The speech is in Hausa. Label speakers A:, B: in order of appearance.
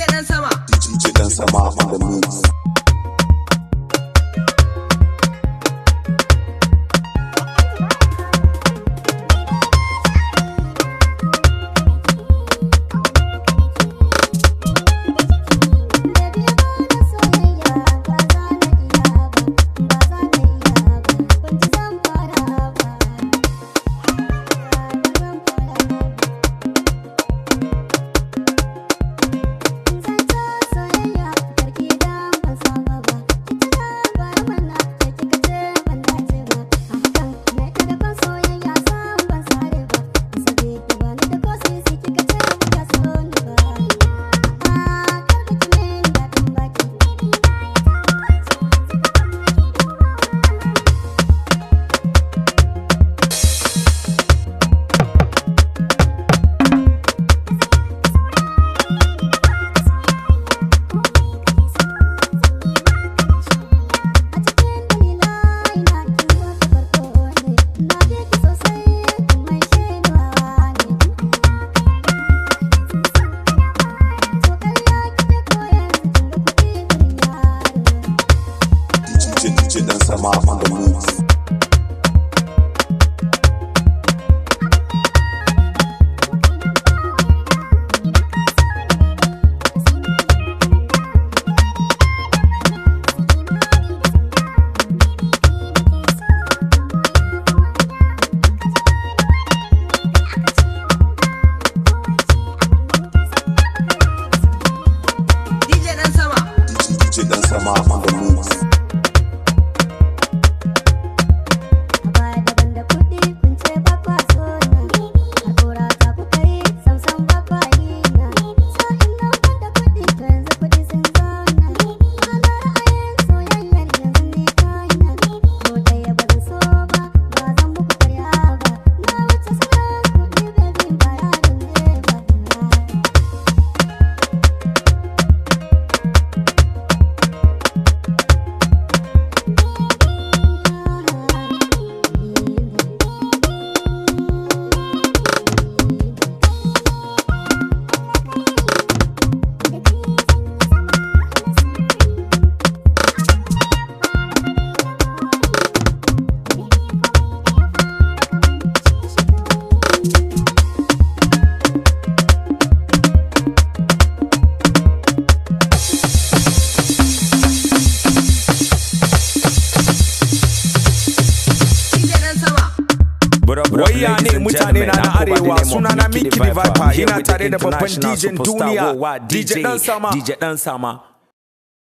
A: DJ dan sama on the mix. DJ dan sama on the mix. DJ dan sama on the mix.
B: Waya ne mutane na arewa sunana Mickey the Viper ina tare da babban DJ duniya DJ dan sama